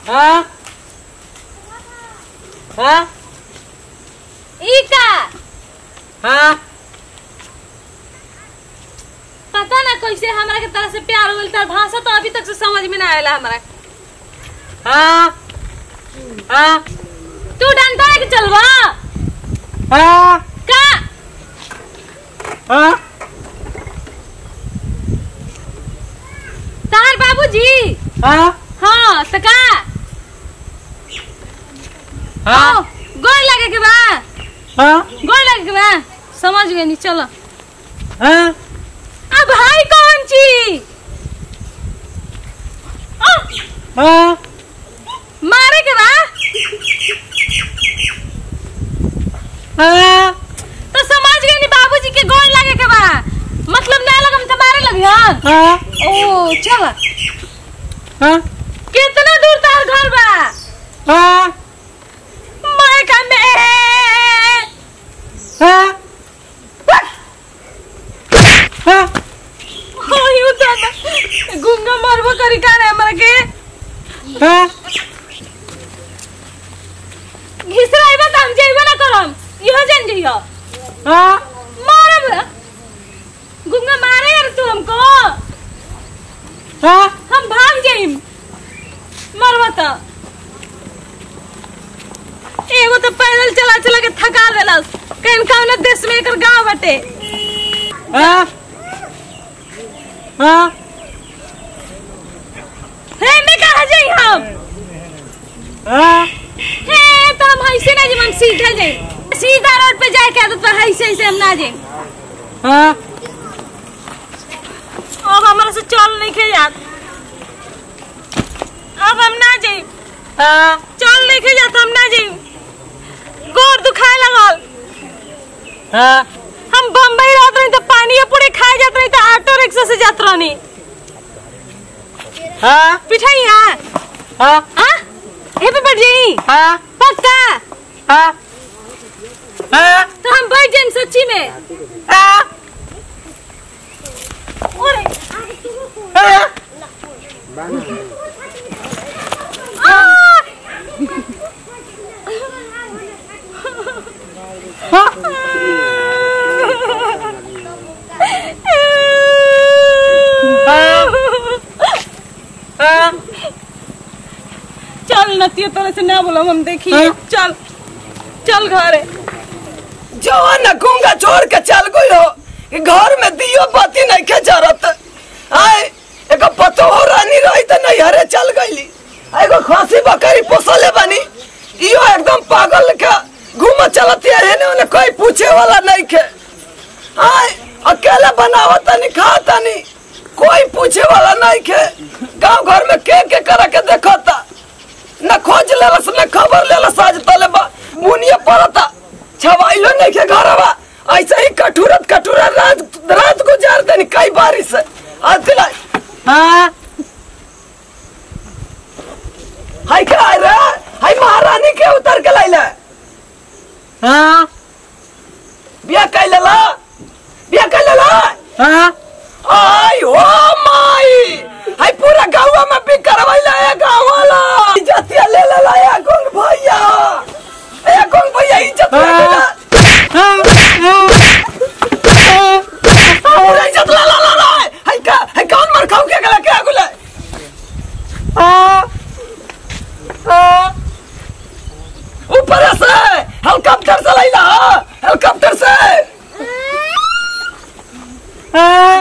हाँ हाँ इका हाँ पता ना कैसे हमरा के तरह से प्यार होल तर भाषा तो अभी तक से समझ में ना आयला हमरा। हाँ हाँ तू डंडा लेके चलवा हाँ का हाँ तार बाबूजी हाँ हाँ तो का हाँ गोड़ लगे के बा हाँ गोड़ लगे के बा समझ गए नहीं चलो। हाँ अब भाई कौन ची हाँ मारे के बा हाँ तो समझ गए नहीं बाबूजी के गोड़ लगे के बा मतलब ना लगम तो मारे लगी हाँ ओ चल हाँ कितना दूर तार घर बा हाँ मैं का में हाँ हाँ होयु दादा गुंगा मारबो करी का रे हमरा के हाँ घिसराइबा त हम जेबे ना करम इहो जान जइयो। हाँ मारब गुंगा मारे यार तू हमको हाँ हम भाग जाइम मरवा त एगो तो पैदल चला चला के थका देलस कहीं कौन देश में एकर गांव बटे। हाँ हाँ हे मैं कहां जाई हम हाँ हे तो हम ऐसे ना जीवन सीधा जाई सीधा रोड पे जाए के आदत पर ऐसे हम ना जाई। हाँ अब हमारे से चल नहीं खे जात अब हम ना जाई हाँ चल नहीं खे जात हम ना जाई गोर दुखाए लगल। हाँ हम बम्बई रहत रही तो पानी पूरे खाए जात रही तो ऑटो रिक्शा से जात रहनी हाँ पिठाई हां हाँ हां ए पे बैठ जाई हाँ पक्का हाँ हाँ तो हम बैठ जाएं सच्ची में हाँ ओरे हाँ चल नतिया तरह से ना बोलो हम देखिए चल चल घरे जवान न गूंगा छोड़ के चल गई हो घर में दियो बाती नहीं के जरूरत आए एगो पतो हो रानी रही तो नहीं हरे चल गईली एगो खांसी बकरी पोसले बनी इयो एकदम पागल का घूम चलती है ने उन्हें कोई पूछे वाला नहीं के आए अकेले बनावत नहीं खाता नहीं कोई पूछे वाला नहीं के गांव घर में के करा के देखता न खोज लेलस न खबर लेलस आज तले मुनिया पड़ता छवाइलो नहीं के घरवा ऐसे ही कटूरत रात गुजार देनी कई बारी से आज दिलाई हाँ हाय क्या रे हाय महारानी के उतर के लाइला हाँ बिया कैलेला हाँ आई हो माई हाय पूरा गांव में भी करवाइला है गांव वाला इज्जतिया ले लाया कौन भैया इज्जत हाँ पूरा इज्जत ला हाय कौन मर खाऊ के गला के आगुला ऊपर से हेलीकॉप्टर से लाइला हेलीकॉप्टर से हाँ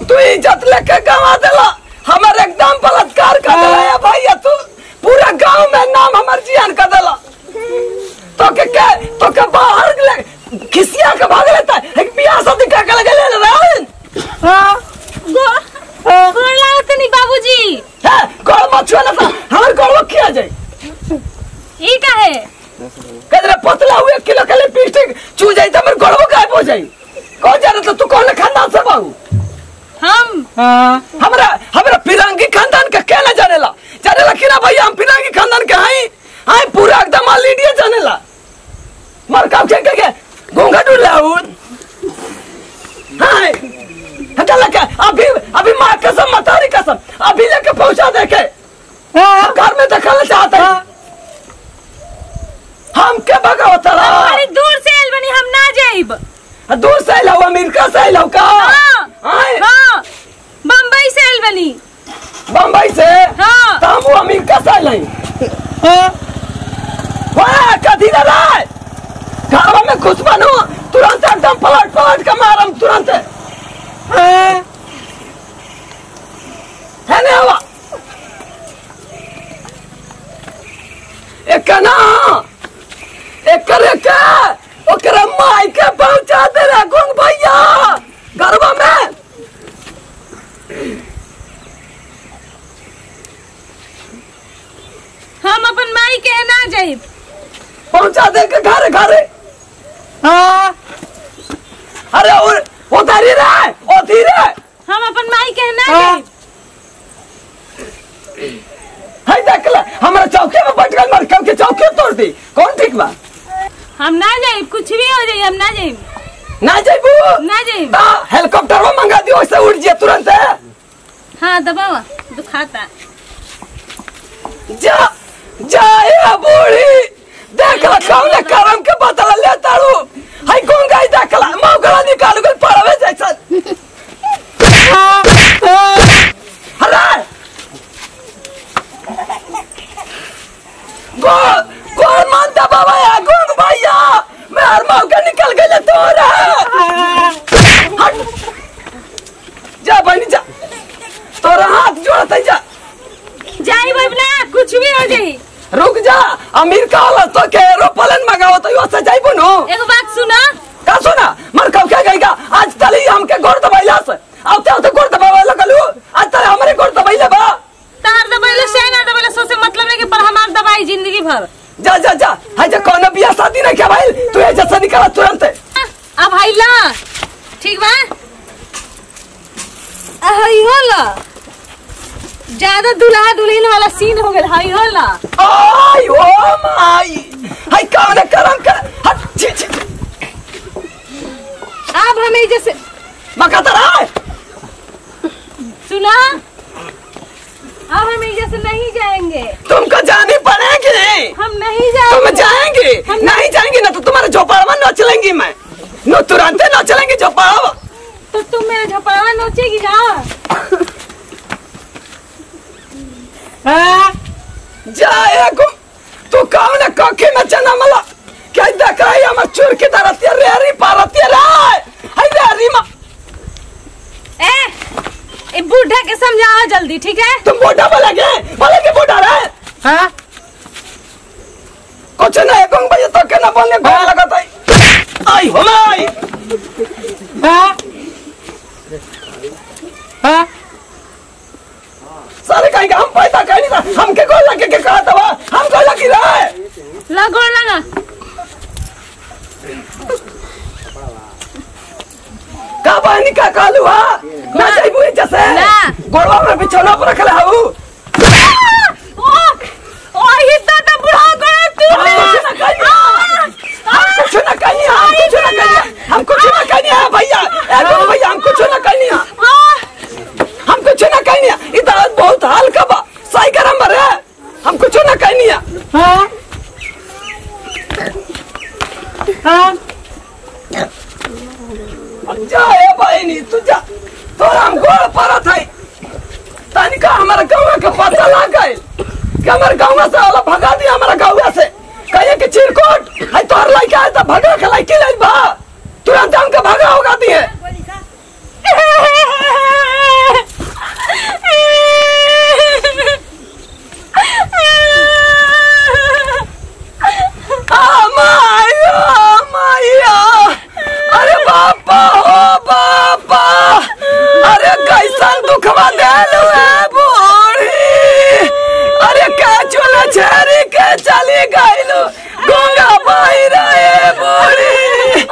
तू इज्जत लेके गवा देला हमारे एकदम बलात्कार कर देला या भैया तू पूरा गांव में नाम हमार जियान कर देला तो के बाहर ले खिसिया के भाग लेता है एक बियाह शादी का के लगे ले रहा हाँ गोड़ लागत नहीं बाबूजी है गोड़ मत छुआ ना हमार गोड़ किया जाए ई का है कदरे पतला हुए किलो के लिपस्टिक चू जाई तो हमार गोड़ गायब हो जाई कौन जाने तो तू कौन खानदान से बाबू हम हाँ हमरा फिरंगी खानदान का क्या ना जानेला कि ना भैया हम फिरंगी खानदान के हाई पूरा एकदम लीडिया जानेला मर काम के घूंघट उड़ाउन हाय हटा लगा अभी माँ कसम मतारी कसम अभी लेके पहुंचा दे के घर में देखल चाहते हम के भगावत रहा बड़ी दूर से आइल बनी हम ना जाइब। दूर से आइल अमेरिका से आइल का? हां बम्बई से आइल बनी। बम्बई से? हां तो हम अमेरिका से आइल वाह कथी रे घर में घुस बनो तुरंत एकदम पलट के मारम तुरंत है ना एक ना एक ओकरा माई के पहुंचा दे रे गुंग भैया घरवा में। हम अपन माई के ना जाइब। पहुंचा दे के घर अरे उधर ही रहे हम अपन माई के ना जाइब। हाय देख ले हमारा चौकी में बैठ गई मर के चौकी तोड़ दी कौन ठीक बा? हम ना जाइब कुछ भी हो जाए हम ना जाइब। ना जाइबू? ना जाइब। हेलीकॉप्टर में मंगा दियो उससे उड़ जाए तुरंत है। हाँ दबावा दुखाता जा बूढ़ी देखला कौन करम के बदला ले तारू हाय कौन गई देखला मौगला निकाल के पड़वे जैसा अरे कौन मानता बाबा या गुंग भैया मैं हर मौका निकल गए तोरा जा बनी जा तोरा हाथ जोड़ता जा जाइब ना कुछ भी हो जाए। रुक जा अमेरिका वाला तो के एरोप्लेन मंगाओ तो यो से जाइबो नो। एगो बात सुना का सुना मर कब के गईगा आज तली हमके गोड़ दबाइला से आते आते गोड़ दबावे लगलू आज तले हमरे गोड़ दबाइले बा तार दबाइले से ना दबाइले सो से मतलब नहीं कि पर हमार दवाई जिंदगी भर। जा हाय जा कौन बियाह शादी नहीं के भाई तू ए जैसा निकला तुरंत अब हाइला ठीक बा हई होला ज्यादा दुल्हा दुल्हन वाला सीन हो गेल हई होला आई ओ माई हाय कौन करम कर हट छी अब हमें जैसे मकातरा सुना अब हम जैसे नहीं जाएंगे। तुमको जानी पड़ेगी। हम नहीं जाएंगे। तुम जाएंगे नहीं जाएंगे ना तो तुम्हारे झोपड़वा न चलेंगी मैं न तुरंत न चलेंगे झोपड़वा तो तुम मेरे झोपड़वा नोचेगी ना जाएगो तू कौन कखे में चना मला क्या देख रही है मैं चूर की तरह रेरी पारती हाय रेरी मां ए बूढ़ा के समझाओ जल्दी ठीक है। तुम बूढ़ा बोलेगे बूढ़ा रहे हाँ कुछ नहीं गंग भैया तो के ना बोलने भय लगता है आई हो माई हाँ हाँ सारे कहीं हम पैदा कहीं नहीं हम के गोल लगे के कहा था हम गोल लगी रहे लगो लगा का बहनी का कालू हा ना जाइबू जैसे गोड़वा में बिछौना पर रखले हूं ओ ही दादा बुढ़ा गया तू कुछ ना कहीं हम कुछ ना कहीं भैया भैया हम कुछ ना कहीं हम कुछ ना कहीं इधर बहुत हल्का बा सही गरम रे हम कुछ ना कहीं हां हां जा ए बहनी तू जा तोरा हम गोड़ परत है तनिका हमारे गांव के पता लग गए कि हमारे गांव से वाला भगा दिया हमारा गांव से कहे कि चिरकोट है तोर लइका है त भगा के लइके ले बा तुरंत हम के भगा होगा दिए अरे बापा हो बापा अरे कैसन दुखवा देलू है बूढ़ी अरे का चुला छेरी के चली गईलू गंगा बही रहे बूढ़ी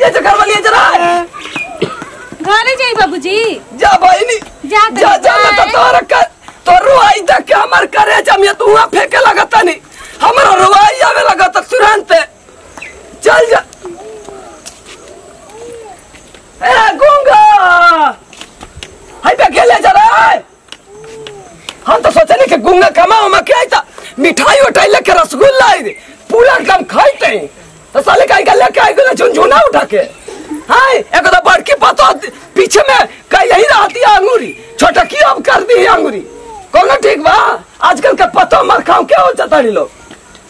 ये जो घर वाली है जरा घरे जाई बाबूजी जा बहनी जा जा जा ना तो रुआई देख के हमार करे जमिया तू वहां फेंके लगता नहीं हमारा रुआई आवे लगता तुरंत चल जा ए गूंगा हाय पे खेले जरा हम तो सोचे नहीं कि गूंगा कमाओ में क्या था मिठाई उठाई लेके रसगुल्ला आई पूरा एकदम खाते तो साले का लेके आई गए झुनझुना उठा के हाय एक तो बड़की पतो पीछे में कहीं यही रहती है अंगूरी छोटा की अब कर दी है अंगूरी कौन ठीक बा आजकल का पतो मर खाओ क्या हो जाता है लोग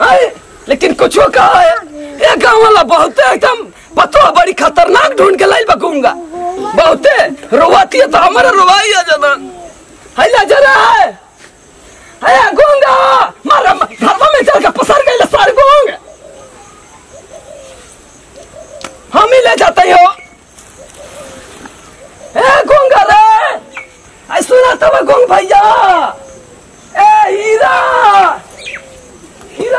हाय लेकिन कुछ कहा है ये गाँव वाला बहुत एकदम पतो बड़ी खतरनाक ढूंढ के लाई बकूंगा बहुते रोवाती है तो हमारा रोवाई आ जाता है ला जरा है गूंगा मारा धर्म में चल के